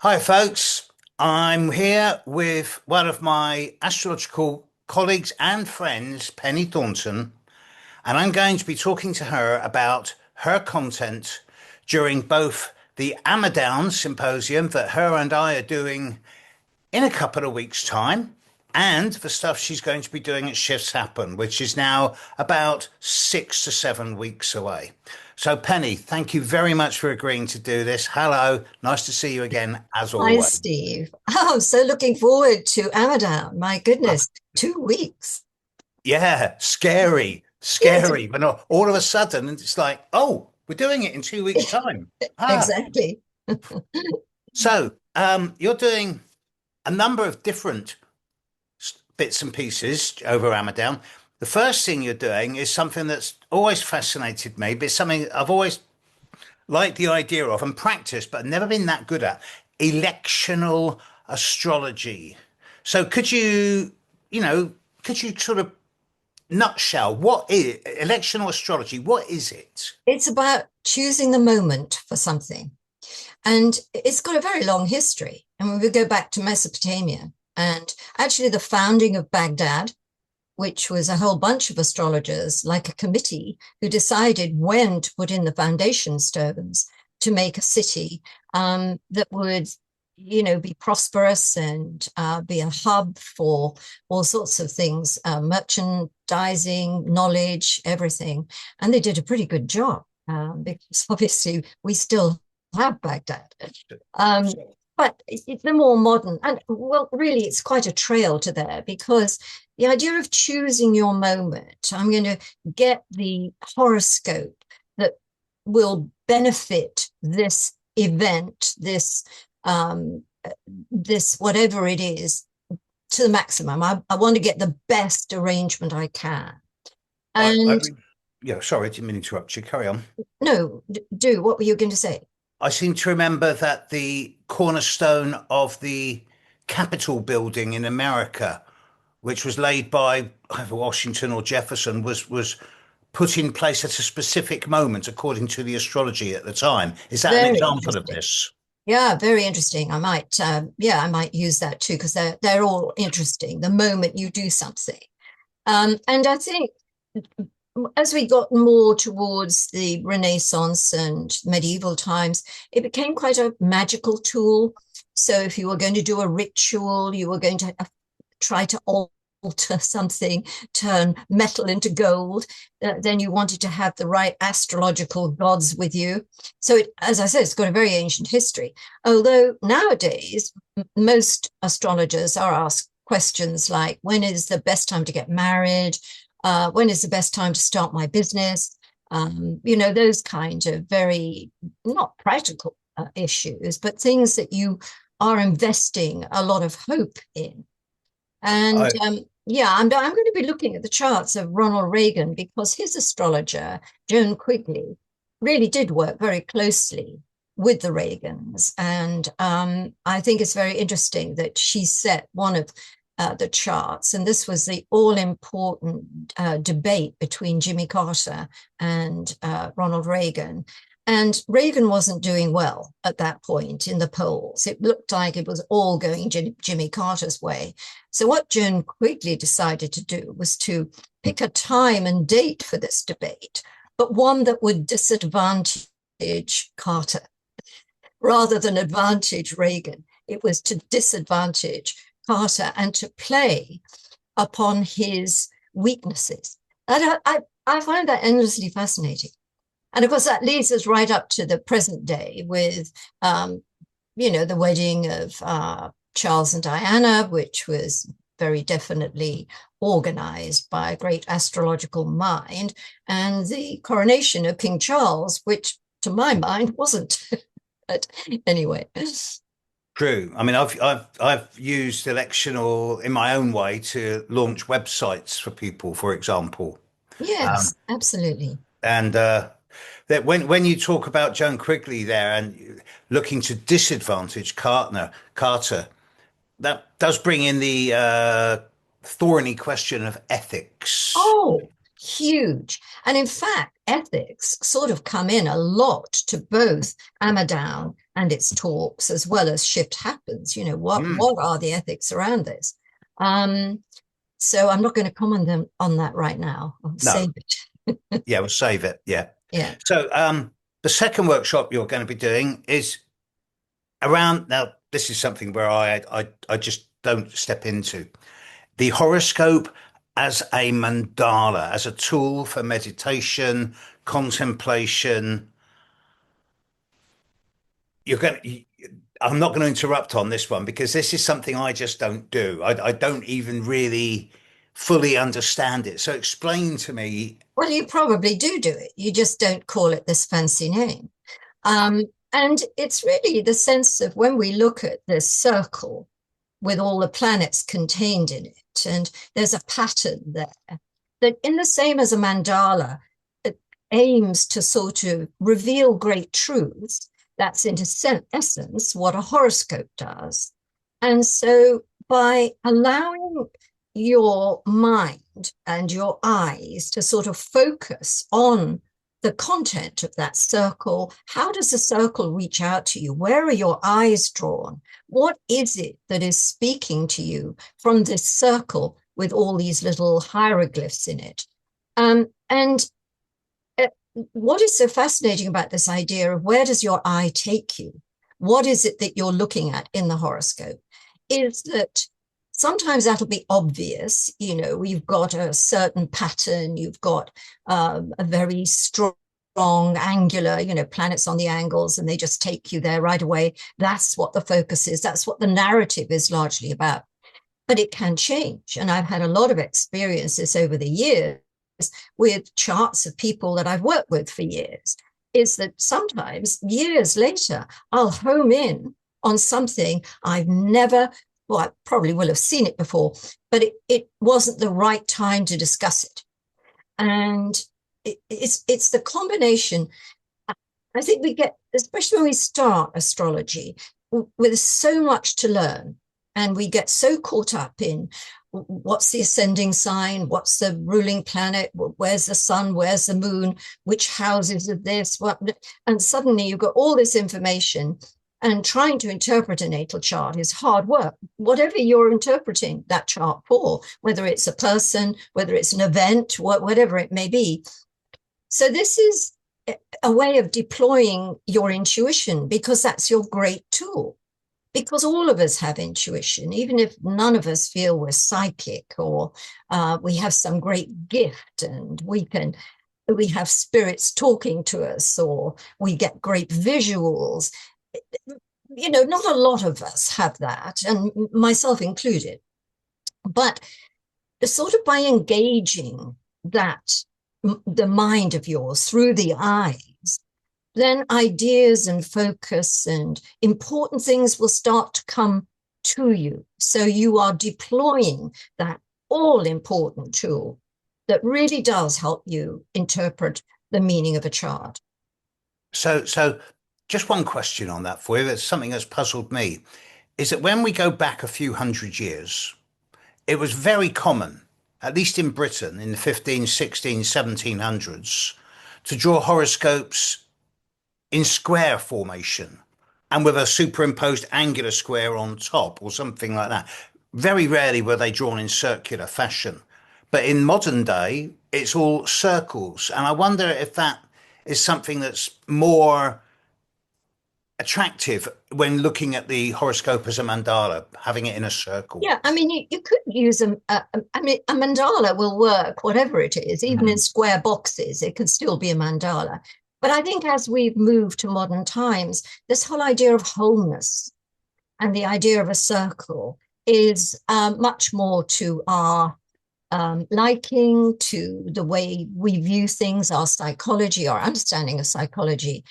Hi, folks. I'm here with one of my astrological colleagues and friends, Penny Thornton, and I'm going to be talking to her about her content during both the Amadown symposium that her and I are doing in a couple of weeks' time, and the stuff she's going to be doing at Shifts Happen, which is now about 6 to 7 weeks away. So, Penny, thank you very much for agreeing to do this. Hello, nice to see you again, as Hi, always. Steve. Oh, so looking forward to Amadown. My goodness, 2 weeks. Yeah, scary, Yes, scary. But all of a sudden, it's like, oh, we're doing it in 2 weeks' time. Ah, exactly. so you're doing a number of different bits and pieces over Ramadan. The first thing you're doing is something that's always fascinated me, but it's something I've always liked the idea of and practiced, but never been that good at electional astrology. So you know, could you sort of nutshell what is electional astrology? What is it? It's about choosing the moment for something. And it's got a very long history. And we go back to Mesopotamia and actually the founding of Baghdad, which was a whole bunch of astrologers, like a committee, who decided when to put in the foundation stones to make a city that would, be prosperous and be a hub for all sorts of things, merchandising, knowledge, everything. And they did a pretty good job because obviously we still have Baghdad. Um, but it's the more modern, and well, really, it's quite a trail to there because the idea of choosing your moment, I'm going to get the horoscope that will benefit this event, um, this whatever it is, to the maximum. I want to get the best arrangement I can. I And yeah, sorry, I didn't mean to interrupt you. Carry on. no, do what were you going to say? I seem to remember that the cornerstone of the Capitol building in America, which was laid by either Washington or Jefferson, was put in place at a specific moment according to the astrology at the time. Is that an Very example of interesting. this? Yeah, very interesting. I might use that too because they're all interesting. The moment you do something, and I think as we got more towards the Renaissance and medieval times, it became quite a magical tool. So if you were going to do a ritual, you were going to try to alter something, turn metal into gold, then you wanted to have the right astrological gods with you. So, as I said, it's got a very ancient history. Although nowadays, most astrologers are asked questions like, when is the best time to get married? When is the best time to start my business? Those kind of very not practical issues, but things that you are investing a lot of hope in. And I, yeah, I'm going to be looking at the charts of Ronald Reagan because his astrologer, Joan Quigley, really did work very closely with the Reagans. And I think it's very interesting that she set one of the charts. And this was the all important debate between Jimmy Carter and Ronald Reagan. And Reagan wasn't doing well at that point in the polls. It looked like it was all going Jimmy Carter's way. So, what Joan Quigley decided to do was to pick a time and date for this debate, but one that would disadvantage Carter rather than advantage Reagan. It was to disadvantage Carter and to play upon his weaknesses. And I find that endlessly fascinating. And of course, that leads us right up to the present day with, the wedding of Charles and Diana, which was very definitely organized by a great astrological mind, and the coronation of King Charles, which to my mind wasn't. But anyway, True. I mean, I've used electional in my own way to launch websites for people, for example. yes, absolutely. And that when you talk about Joan Quigley there and looking to disadvantage Carter, that does bring in the thorny question of ethics. Oh, huge. And in fact, ethics sort of come in a lot to both Amadown and its talks, as well as Shift Happens. You know, Mm, what are the ethics around this? Um, so I'm not going to comment on that right now. I'll no. save it. Yeah, we'll save it. Yeah. Yeah. So the second workshop you're going to be doing is around now. This is something where I just don't step into the horoscope as a mandala, as a tool for meditation, contemplation. You're going to, I'm not going to interrupt on this one because this is something I just don't do. I don't even really fully understand it. So explain to me. Well, you probably do it. You just don't call it this fancy name. Um, and it's really the sense of when we look at this circle with all the planets contained in it, and there's a pattern there that, in the same as a mandala, it aims to sort of reveal great truths. That's in essence what a horoscope does. And so by allowing your mind and your eyes to sort of focus on the content of that circle. How does the circle reach out to you? Where are your eyes drawn? What is it that is speaking to you from this circle with all these little hieroglyphs in it? And what is so fascinating about this idea of where does your eye take you? What is it that you're looking at in the horoscope? Is that sometimes that'll be obvious. You know, you've got a certain pattern, you've got a very strong angular, you know, planets on the angles, and they just take you there right away. That's what the focus is. That's what the narrative is largely about. But it can change. And I've had a lot of experiences over the years with charts of people that I've worked with for years, is that sometimes years later, I'll home in on something I've never, well, I probably will have seen it before, but it wasn't the right time to discuss it. And it's the combination. I think we get, especially when we start astrology, with so much to learn, and we get so caught up in what's the ascending sign, what's the ruling planet, where's the sun, where's the moon, which houses of this, what, and suddenly you've got all this information, and trying to interpret a natal chart is hard work. Whatever you're interpreting that chart for, whether it's a person, whether it's an event, whatever it may be. So this is a way of deploying your intuition, because that's your great tool. Because all of us have intuition, even if none of us feel we're psychic, or we have some great gift and we have spirits talking to us, or we get great visuals. You know, not a lot of us have that, and myself included. But sort of by engaging that, the mind of yours through the eyes, then ideas and focus and important things will start to come to you. So you are deploying that all important tool that really does help you interpret the meaning of a chart. So just one question on that for you. It's something that's puzzled me. Is that when we go back a few hundred years, it was very common, at least in Britain in the 15, 16, 1700s, to draw horoscopes in square formation and with a superimposed angular square on top or something like that. Very rarely were they drawn in circular fashion. But in modern day, it's all circles. And I wonder if that is something that's more attractive when looking at the horoscope as a mandala, having it in a circle. Yeah, I mean, you could use I mean, a mandala will work, whatever it is, even in Mm. square boxes, it can still be a mandala. But I think as we've moved to modern times, this whole idea of wholeness and the idea of a circle is much more to our liking, to the way we view things, our psychology, our understanding of psychology.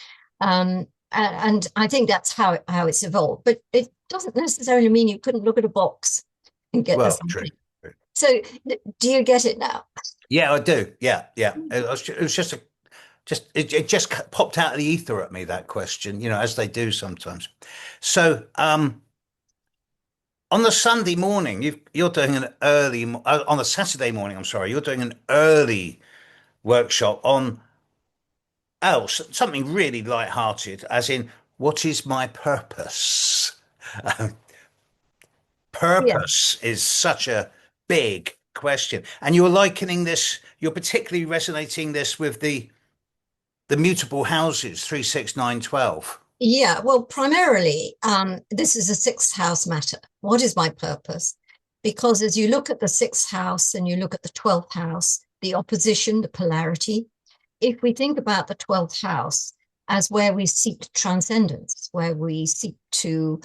And I think that's how it's evolved. But it doesn't necessarily mean you couldn't look at a box and get Well, this true. idea. So do you get it now? Yeah, I do. Yeah, yeah. It was just it just popped out of the ether at me, that question, as they do sometimes. So, on the Sunday morning, you're doing an early, on the Saturday morning, I'm sorry, you're doing an early workshop on something really light-hearted, as in, what is my purpose? Yeah. Purpose is such a big question, and you're likening this. You're particularly resonating this with the mutable houses, 3, 6, 9, 12. Yeah, well, primarily, this is a sixth house matter. What is my purpose? Because as you look at the sixth house and you look at the 12th house, the opposition, the polarity, if we think about the 12th house as where we seek transcendence, where we seek to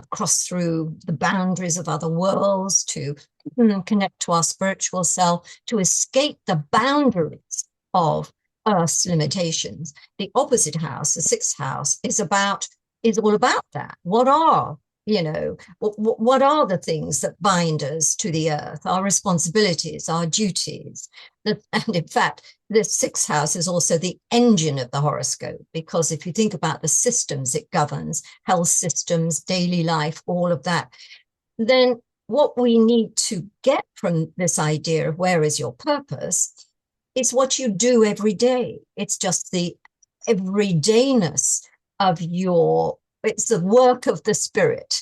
cross through the boundaries of other worlds, to connect to our spiritual self, to escape the boundaries of Earth's limitations. The opposite house, the sixth house, is all about that. What are what are the things that bind us to the earth, our responsibilities, our duties? And in fact, the sixth house is also the engine of the horoscope, because if you think about the systems it governs, health systems, daily life, all of that, then what we need to get from this idea of where is your purpose is what you do every day. It's just the everydayness of it's the work of the spirit.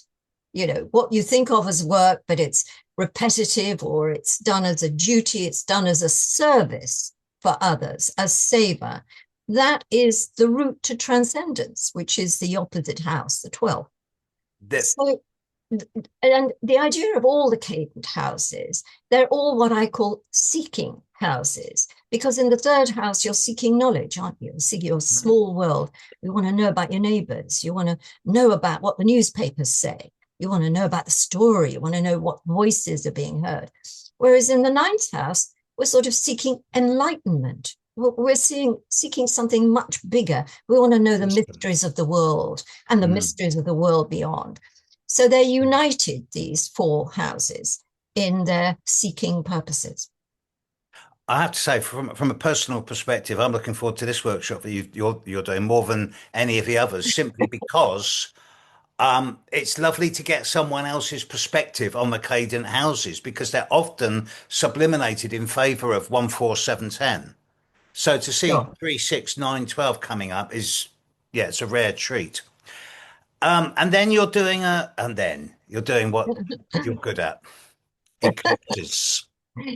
What you think of as work, but it's repetitive, or it's done as a duty, it's done as a service for others, a saver. That is the route to transcendence, which is the opposite house, the 12th. That So, and the idea of all the cadent houses, they're all what I call seeking houses, because in the third house, you're seeking knowledge, aren't you? Seeking your small world. You want to know about your neighbors. You want to know about what the newspapers say. You want to know about the story. You want to know what voices are being heard. Whereas in the ninth house, we're sort of seeking enlightenment. We're seeking something much bigger. We want to know the wisdom. mysteries of the world and the Mm. mysteries of the world beyond. So they're united, these four houses, in their seeking purposes. I have to say, from a personal perspective, I'm looking forward to this workshop that you're doing more than any of the others, simply because it's lovely to get someone else's perspective on the cadent houses, because they're often subliminated in favour of 1, 4, 7, 10. So to see Sure. 3, 6, 9, 12 coming up is, yeah, it's a rare treat. And then you're doing what you're good at, eclipses.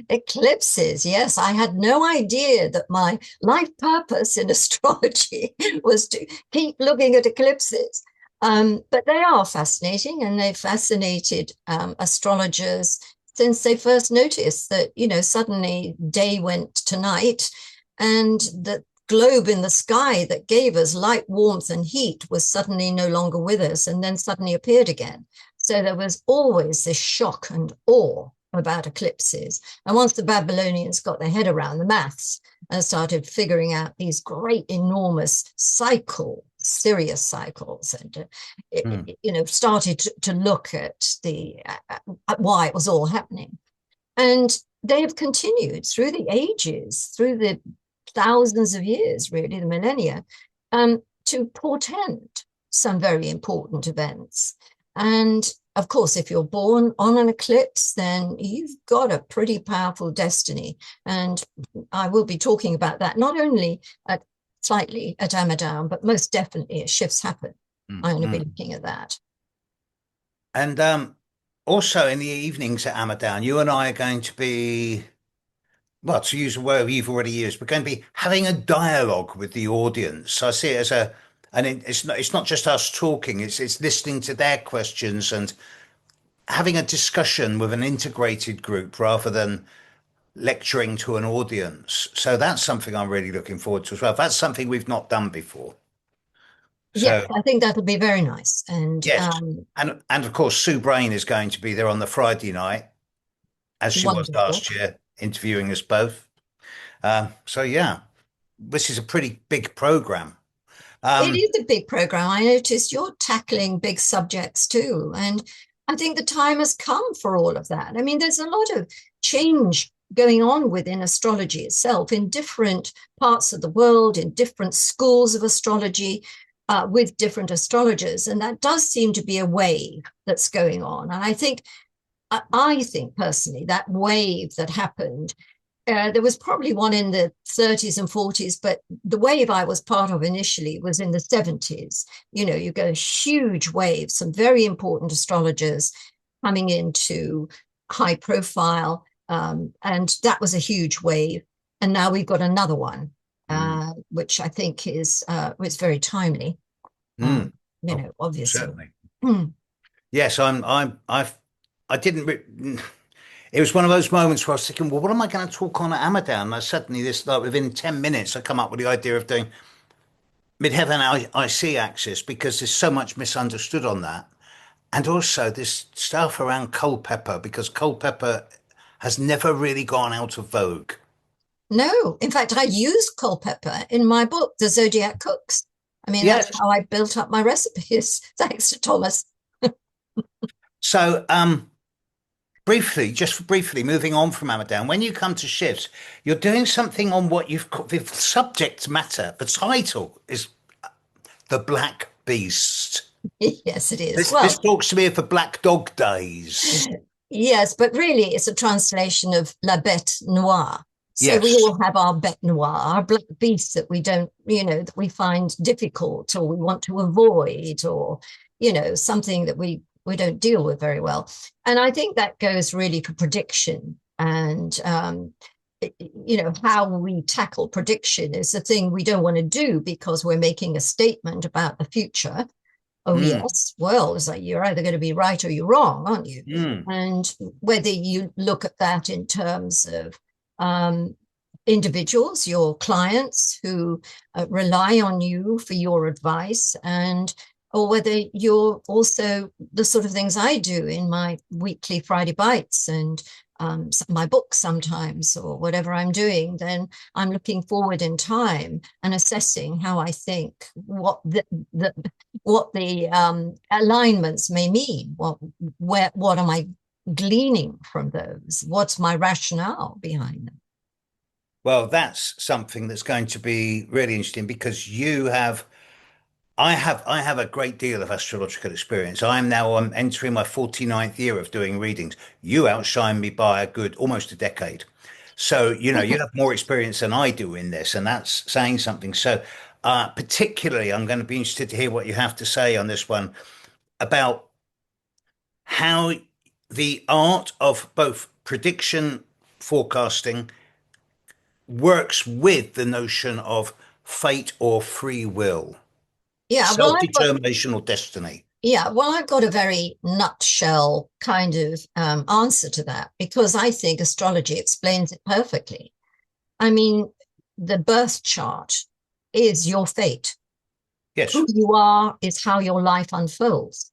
Eclipses, yes. I had no idea that my life purpose in astrology was to keep looking at eclipses. But they are fascinating, and they've fascinated astrologers since they first noticed that, suddenly day went to night, and the globe in the sky that gave us light, warmth, and heat was suddenly no longer with us, and then suddenly appeared again. So there was always this shock and awe about eclipses. And once the Babylonians got their head around the maths and started figuring out these great, enormous Sirius cycles, and Mm. started to look at at why it was all happening. And they have continued through the ages, through the thousands of years, really, the millennia, to portend some very important events. And of course, if you're born on an eclipse, then you've got a pretty powerful destiny. And I will be talking about that not only slightly at Amadown, but most definitely as shifts happen. Mm. I'm going to be Mm. looking at that. And also in the evenings at Amadown, you and I are going to be, well, to use a word you've already used, we're going to be having a dialogue with the audience. So I see it as it's not just us talking, it's listening to their questions and having a discussion with an integrated group rather than lecturing to an audience. So that's something I'm really looking forward to as well. That's something we've not done before. Yes, So I think that'll be very nice. And yes, and of course Sue Brain is going to be there on the Friday night, as she was wonderful. last year, interviewing us both. So yeah, this is a pretty big program. It Um, is a big program. I noticed you're tackling big subjects too. And I think the time has come for all of that. I mean, there's a lot of change going on within astrology itself in different parts of the world, in different schools of astrology, with different astrologers. And that does seem to be a wave that's going on. And I think personally that wave that happened There was probably one in the 30s and 40s, but the wave I was part of initially was in the 70s. You know, you get a huge wave, some very important astrologers coming into high profile, and that was a huge wave. And now we've got another one, Mm. which I think is it's very timely. Mm. You Oh, know, obviously. certainly. Mm. Yes, I didn't. It was one of those moments where I was thinking, well, what am I going to talk on at Amadan? And I suddenly, like within 10 minutes, I come up with the idea of doing midheaven IC axis because there's so much misunderstood on that. And also this stuff around Culpeper because Culpeper has never really gone out of vogue. No, in fact, I use Culpeper in my book, The Zodiac Cooks. I mean, that's Yes. how I built up my recipes, thanks to Thomas. So, briefly, just briefly, moving on from Amadan, when you come to shifts, you're doing something on what you've got, the subject matter. The title is The Black Beast. Yes, it is. This Well, talks to me of the Black Dog days. yes, but really it's a translation of La Bête Noire. So we Yes. all have our bête noire, our black beast that we don't, you know, that we find difficult or we want to avoid or, you know, something that we don't deal with very well. And I think that goes really for prediction and you know, how we tackle prediction is the thing we don't want to do because we're making a statement about the future. Oh, Mm, yes. Well, it's like you're either going to be right or you're wrong, aren't you? mm. And whether you look at that in terms of um, individuals, your clients who rely on you for your advice, and or whether you're also the sort of things I do in my weekly Friday Bites and my books sometimes, or whatever I'm doing, then I'm looking forward in time and assessing how I think the what the alignments may mean. What am I gleaning from those? What's my rationale behind them? Well, that's something that's going to be really interesting because I have a great deal of astrological experience. I'm now entering my 49th year of doing readings. You outshine me by a good almost a decade. So, you know, you have more experience than I do in this, and that's saying something. So, particularly, I'm going to be interested to hear what you have to say on this one about how the art of both prediction forecasting works with the notion of fate or free will, Yeah, well, I've got self-determination or destiny. I've got a very nutshell kind of answer to that because I think astrology explains it perfectly. I mean, the birth chart is your fate. Yes. Who you are is how your life unfolds.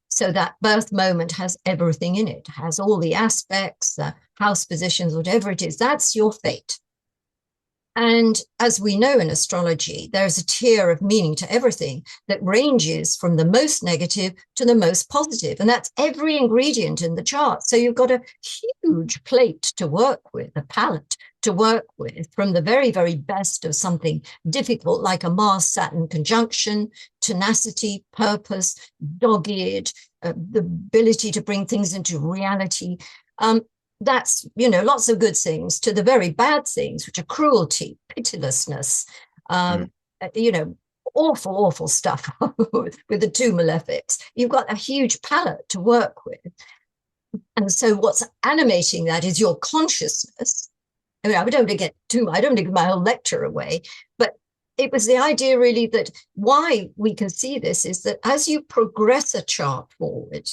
So that birth moment has everything in it, has all the aspects, the house positions, whatever it is. That's your fate. And as we know in astrology, there's a tier of meaning to everything that ranges from the most negative to the most positive. And that's every ingredient in the chart. So you've got a huge plate to work with, a palette to work with, from the very, very best of something difficult like a Mars Saturn conjunction, tenacity, purpose, dogged, the ability to bring things into reality. That's, you know, lots of good things to the very bad things, which are cruelty, pitilessness, Mm. you know, awful stuff with the two malefics. You've got a huge palette to work with. And so what's animating that is your consciousness. I mean, I don't want to get too, I don't want to give my whole lecture away, but it was the idea really that why we can see this is that as you progress a chart forward,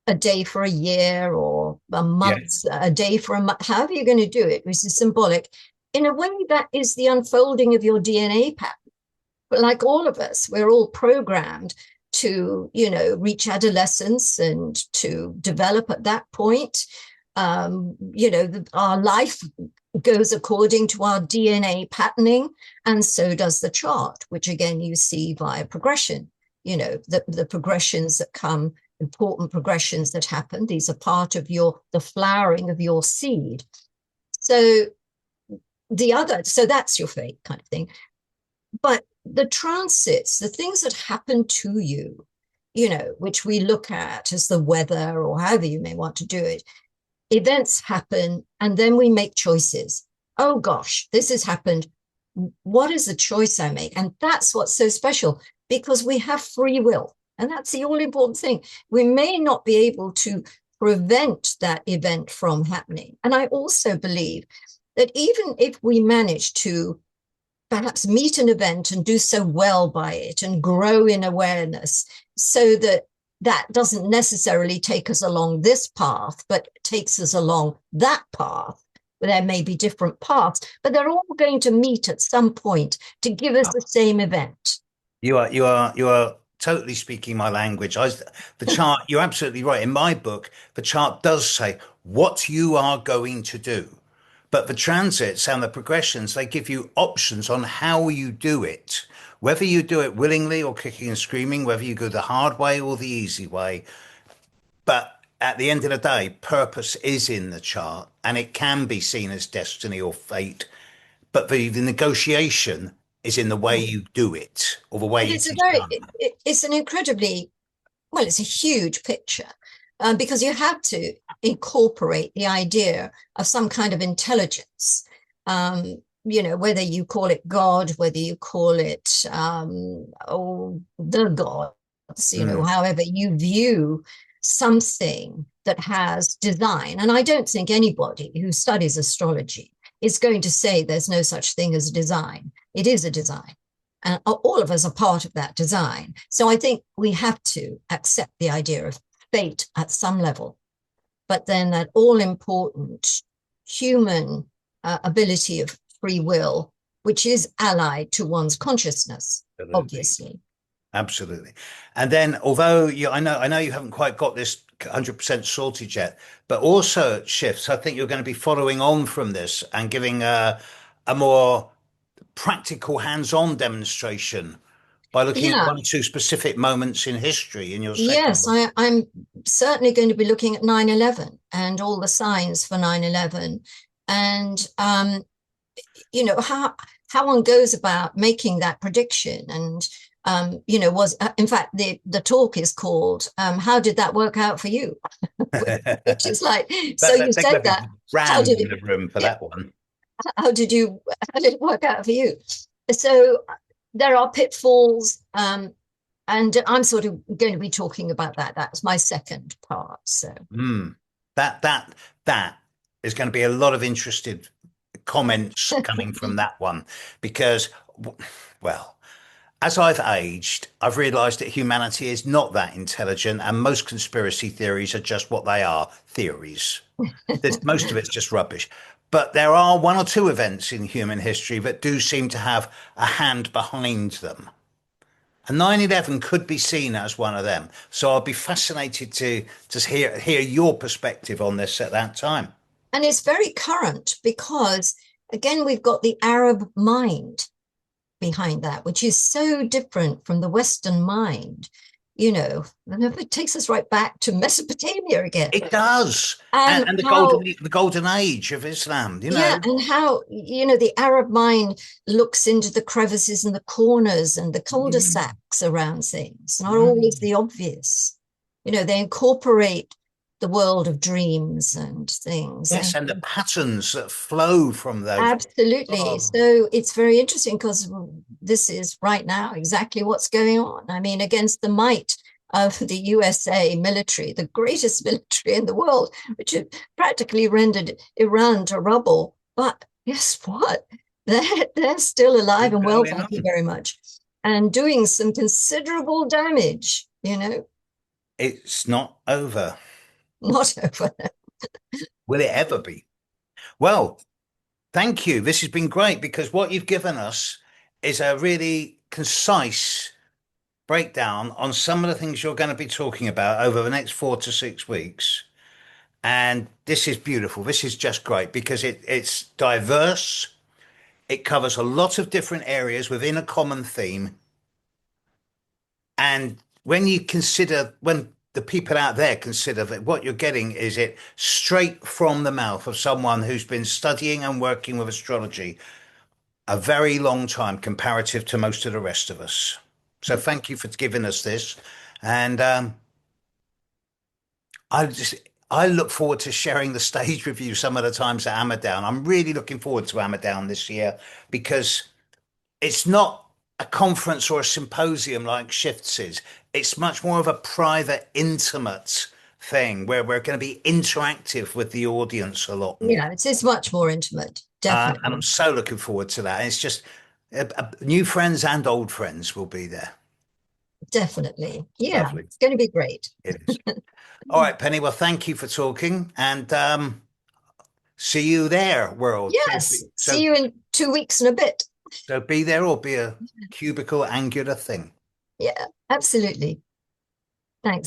a day for a year or a Yeah. month, a day for a month, however you're going to do it, which is symbolic, in a way that is the unfolding of your DNA pattern. But like all of us, we're all programmed to, you know, reach adolescence and to develop at that point. You know, our life goes according to our DNA patterning, and so does the chart, which again you see via progression. You know, the progressions that come, important progressions that happen. These are part of the flowering of your seed. So so that's your fate kind of thing. But the transits, the things that happen to you, you know, which we look at as the weather or however you may want to do it, events happen, and then we make choices. Oh gosh, this has happened. What is the choice I make? And that's what's so special, because we have free will. And that's the all important thing. We may not be able to prevent that event from happening. And I also believe that even if we manage to perhaps meet an event and do so well by it and grow in awareness, so that that doesn't necessarily take us along this path, but takes us along that path. There may be different paths, but they're all going to meet at some point to give us the same event. You are totally speaking my language. The chart, you're absolutely right. In my book, the chart does say what you are going to do. But the transits and the progressions, they give you options on how you do it. Whether you do it willingly or kicking and screaming, whether you go the hard way or the easy way. But at the end of the day, purpose is in the chart and it can be seen as destiny or fate. But the negotiation is in the way you do it or the way But it it's a is very, done. it's an incredibly, well, it's a huge picture, because you have to incorporate the idea of some kind of intelligence. Whether you call it God, whether you call it the gods, Mm, however you view something that has design. And I don't think anybody who studies astrology is going to say there's no such thing as design. It is a design. And all of us are part of that design. So I think we have to accept the idea of fate at some level, but then that all important human ability of free will, which is allied to one's consciousness, absolutely. obviously. Absolutely. And then, although I know you haven't quite got this 100% sorted yet, but also shifts. I think you're going to be following on from this and giving a more practical, hands-on demonstration by looking at Yeah, one or two specific moments in history in your second yes, book. I'm certainly going to be looking at 9/11 and all the signs for 9/11, and how one goes about making that prediction. And was in fact the talk is called "How did that work out for you?" Which is like, so That, you that, that, said that that. How rammed did in it? the room for Yeah, that one. how did you? How did it work out for you? So there are pitfalls, and I'm sort of going to be talking about that. That's my second part. So Mm. That is going to be a lot of interested comments coming from that one because, well, as I've aged, I've realized that humanity is not that intelligent, and most conspiracy theories are just what they are, theories. Most of it's just rubbish. But there are one or two events in human history that do seem to have a hand behind them. And 9/11 could be seen as one of them. So I'll be fascinated to hear your perspective on this at that time. and it's very current because, again, we've got the Arab mind behind that, which is so different from the Western mind. And it takes us right back to Mesopotamia again. It does. And, And and how, the golden age of Islam, yeah, and how, the Arab mind looks into the crevices and the corners and the Mm, cul-de-sacs around things, not always mm. the obvious. They incorporate the world of dreams and things. Yes, and the patterns that flow from those. Absolutely. Oh, So it's very interesting because this is right now exactly what's going on. I mean, against the might of the USA military, the greatest military in the world, which had practically rendered Iran to rubble. But guess what? They're still alive keep and well, going thank you on. very much, and doing some considerable damage, It's not over. not over. Will it ever be? Well, thank you. This has been great because what you've given us is a really concise breakdown on some of the things you're going to be talking about over the next 4 to 6 weeks. And this is beautiful. This is just great because it's diverse. It covers a lot of different areas within a common theme. And when the people out there consider that what you're getting is it straight from the mouth of someone who's been studying and working with astrology a very long time comparative to most of the rest of us. So thank you for giving us this. And I just I look forward to sharing the stage with you some of the times at Amadown. I'm really looking forward to Amadown this year because it's not a conference or a symposium like Shifts is. It's much more of a private, intimate thing where we're going to be interactive with the audience a lot more. Yeah, it's much more intimate, And I'm definitely. so looking forward to that. And it's just new friends and old friends will be there. Definitely. Yeah, Lovely. it's going to be great. It is. All right, Penny. Well, thank you for talking and see you there, world. Yes. See you in 2 weeks and a bit. So be there or be a cubicle angular thing. Yeah, absolutely.